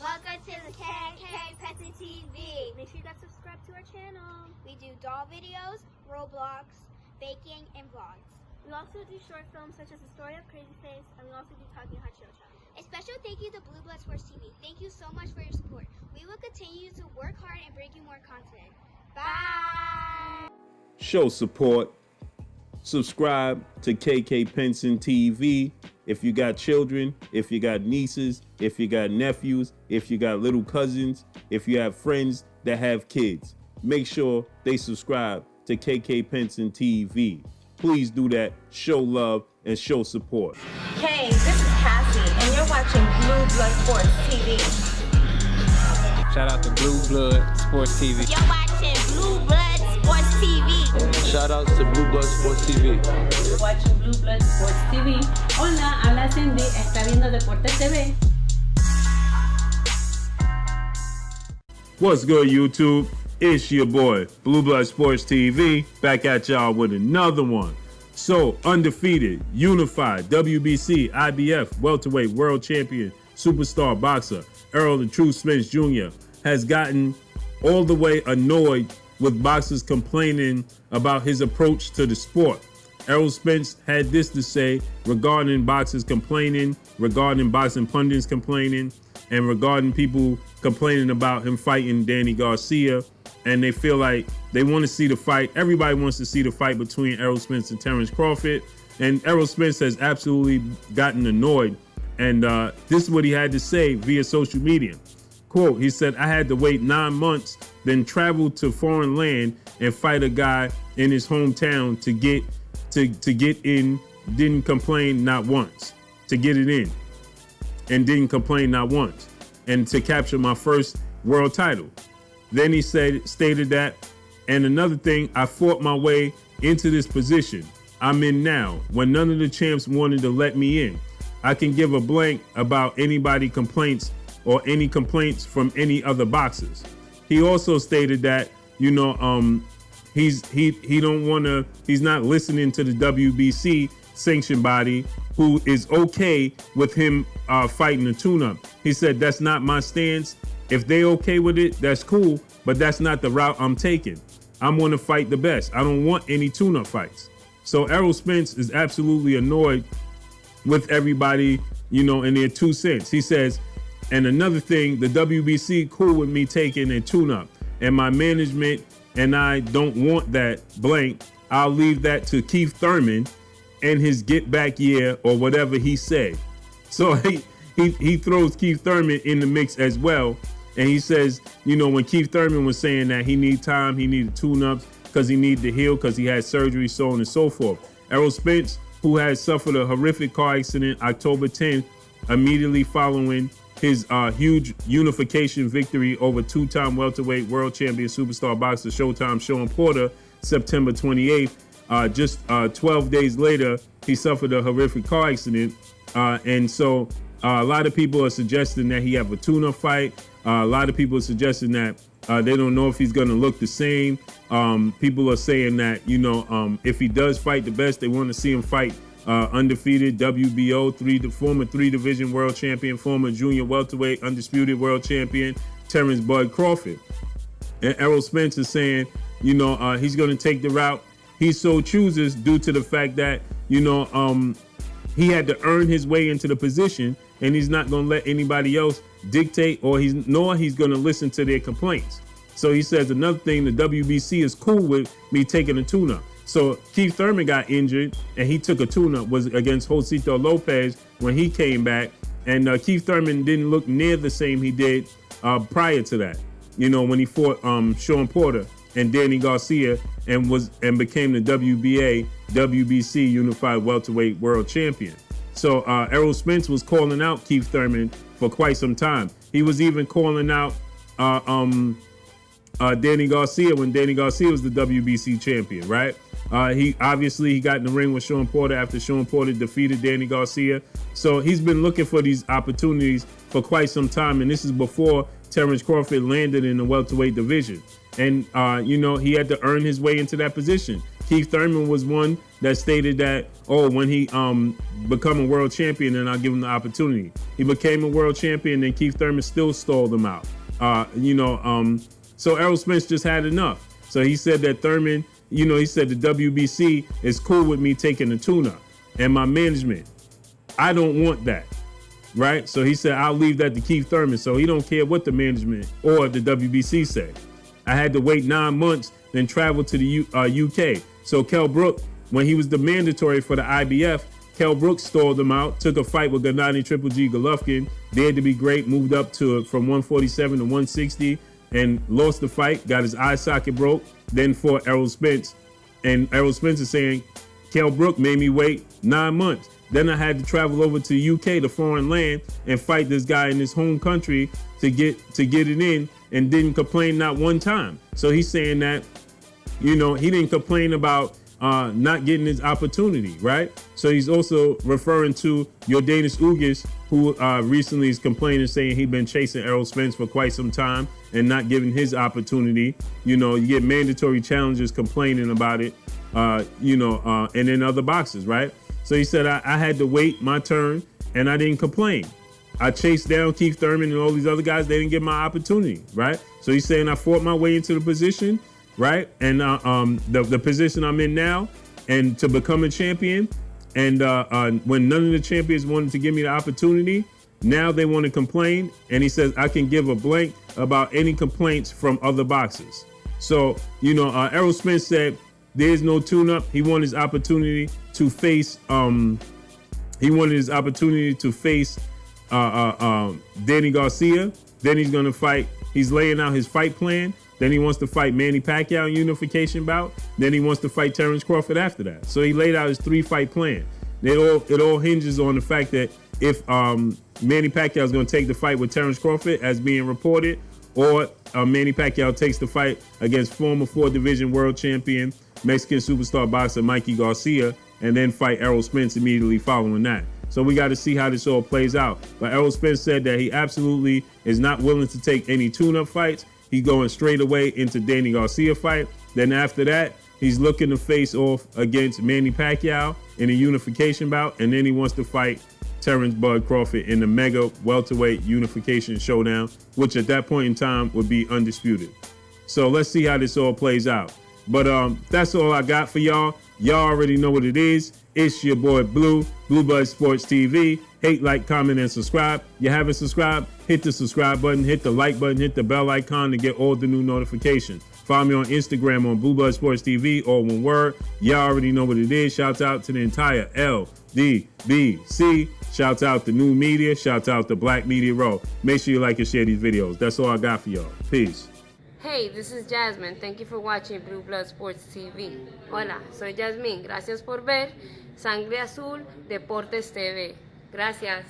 Welcome to the KK Pundits TV. Make sure you guys subscribe to our channel. We do doll videos, Roblox, baking, and vlogs. We also do short films such as The Story of Crazy Face, and we also do Talking Hot Show. A special thank you to Blue Blood Sports TV. Thank you so much for your support. We will continue to work hard and bring you more content. Bye! Show support. Subscribe to KK Penson TV. If you got children, if you got nieces, if you got nephews, if you got little cousins, if you have friends that have kids, make sure they subscribe to KK Penson TV. Please do that. Show love and show support. Hey, this is Cassie, and you're watching Blue Blood Sports TV. Shout out to Blue Blood Sports TV. You're watching Blue Blood Sports TV. Shout outs to Blue Blood Sports TV. You're watching Blue Blood Sports TV. Hola, habla Cindy, está viendo Deportes TV. What's good, YouTube? It's your boy, Blue Blood Sports TV, back at y'all with another one. So, undefeated, unified, WBC, IBF, welterweight world champion, superstar boxer, Errol the True Spence Jr. has gotten all the way annoyed with boxers complaining about his approach to the sport. Errol Spence had this to say regarding boxers complaining, regarding boxing pundits complaining, and regarding people complaining about him fighting Danny Garcia. And they feel like they want to see the fight. Everybody wants to see the fight between Errol Spence and Terrence Crawford. And Errol Spence has absolutely gotten annoyed. And this is what he had to say via social media. Quote, he said, "I had to wait 9 months, then travel to foreign land and fight a guy in his hometown to get in, didn't complain not once. To get it in and didn't complain not once. And to capture my first world title." Then he stated that, and another thing, "I fought my way into this position I'm in now when none of the champs wanted to let me in. I can give a blank about anybody complaints or any complaints from any other boxers." He also stated that, he's not listening to the WBC sanction body, who is okay with him fighting a tune-up. He said, "That's not my stance. If they okay with it, that's cool, but that's not the route I'm taking. I'm going to fight the best. I don't want any tune-up fights." So Errol Spence is absolutely annoyed with everybody, in their 2 cents. He says, "And another thing, the WBC cool with me taking a tune-up, and my management and I don't want that blank. I'll leave that to Keith Thurman and his get back year," or whatever he said. So he throws Keith Thurman in the mix as well. And he says, when Keith Thurman was saying that he need time, he needed tune-ups because he needed to heal because he had surgery, so on and so forth. Errol Spence, who had suffered a horrific car accident October 10th, immediately following his huge unification victory over two-time welterweight world champion superstar boxer Showtime Sean Porter, September 28th. Just 12 days later, he suffered a horrific car accident. And so a lot of people are suggesting that he have a tune-up fight. A lot of people are suggesting that they don't know if he's going to look the same. People are saying that, if he does fight the best, they want to see him fight undefeated WBO, former 3-division world champion, former junior welterweight undisputed world champion, Terrence Bud Crawford. And Errol Spence is saying, he's going to take the route he so chooses due to the fact that, he had to earn his way into the position, and he's not going to let anybody else dictate, nor he's going to listen to their complaints. So he says, another thing, the WBC is cool with me taking a tune-up. So Keith Thurman got injured, and he took a tune-up, was against Josito Lopez when he came back. And Keith Thurman didn't look near the same he did prior to that, when he fought Sean Porter and Danny Garcia and became the WBC Unified Welterweight World Champion. So Errol Spence was calling out Keith Thurman for quite some time. He was even calling out Danny Garcia when Danny Garcia was the WBC champion, right? He got in the ring with Sean Porter after Sean Porter defeated Danny Garcia. So he's been looking for these opportunities for quite some time, and this is before Terrence Crawford landed in the welterweight division. And, he had to earn his way into that position. Keith Thurman was one that stated that, oh, when he become a world champion, then I'll give him the opportunity. He became a world champion, and Keith Thurman still stalled him out. So Errol Spence just had enough. So he said that Thurman, he said the WBC is cool with me taking the tune-up, and my management, I don't want that, right? So he said, I'll leave that to Keith Thurman. So he don't care what the management or the WBC say. I had to wait 9 months, then travel to the UK. So Kell Brook, when he was the mandatory for the IBF, Kell Brook stalled him out, took a fight with Gennady Triple G Golovkin, dared to be great, moved up from 147 to 160, and lost the fight, got his eye socket broke, then fought Errol Spence. And Errol Spence is saying, Kell Brook made me wait 9 months. Then I had to travel over to UK, the foreign land, and fight this guy in his home country to get it in, and didn't complain not one time. So he's saying that, he didn't complain about not getting his opportunity, right? So he's also referring to Yordenis Ugas, who recently is complaining, saying he's been chasing Errol Spence for quite some time and not giving his opportunity. You get mandatory challengers complaining about it, and in other boxes, right? So he said, I had to wait my turn and I didn't complain. I chased down Keith Thurman and all these other guys. They didn't get my opportunity, right? So he's saying I fought my way into the position, right? And the position I'm in now, and to become a champion. And when none of the champions wanted to give me the opportunity, now they want to complain. And he says I can give a blank about any complaints from other boxers. So, Errol Spence said there's no tune-up. He wanted his opportunity to face. Danny Garcia. Then he's going to fight. He's laying out his fight plan. Then he wants to fight Manny Pacquiao in unification bout. Then he wants to fight Terrence Crawford after that. So he laid out his 3-fight plan. It all hinges on the fact that if Manny Pacquiao is going to take the fight with Terrence Crawford, as being reported, or Manny Pacquiao takes the fight against former 4-division world champion, Mexican superstar boxer Mikey Garcia, and then fight Errol Spence immediately following that. So we got to see how this all plays out. But Errol Spence said that he absolutely is not willing to take any tune-up fights. He's going straight away into Danny Garcia fight. Then after that, he's looking to face off against Manny Pacquiao in a unification bout. And then he wants to fight Terrence Bud Crawford in the mega welterweight unification showdown, which at that point in time would be undisputed. So let's see how this all plays out. But that's all I got for y'all. Y'all already know what it is. It's your boy Blue Blood Sports TV. Hate, like, comment, and subscribe. You haven't subscribed? Hit the subscribe button, hit the like button, hit the bell icon to get all the new notifications. Follow me on Instagram on Blue Blood Sports TV, all one word. Y'all already know what it is. Shouts out to the entire LDBC. Shouts out to New Media. Shouts out to Black Media Row. Make sure you like and share these videos. That's all I got for y'all. Peace. Hey, this is Jasmine. Thank you for watching Blue Blood Sports TV. Hola, soy Jasmine. Gracias por ver Sangre Azul Deportes TV. Gracias.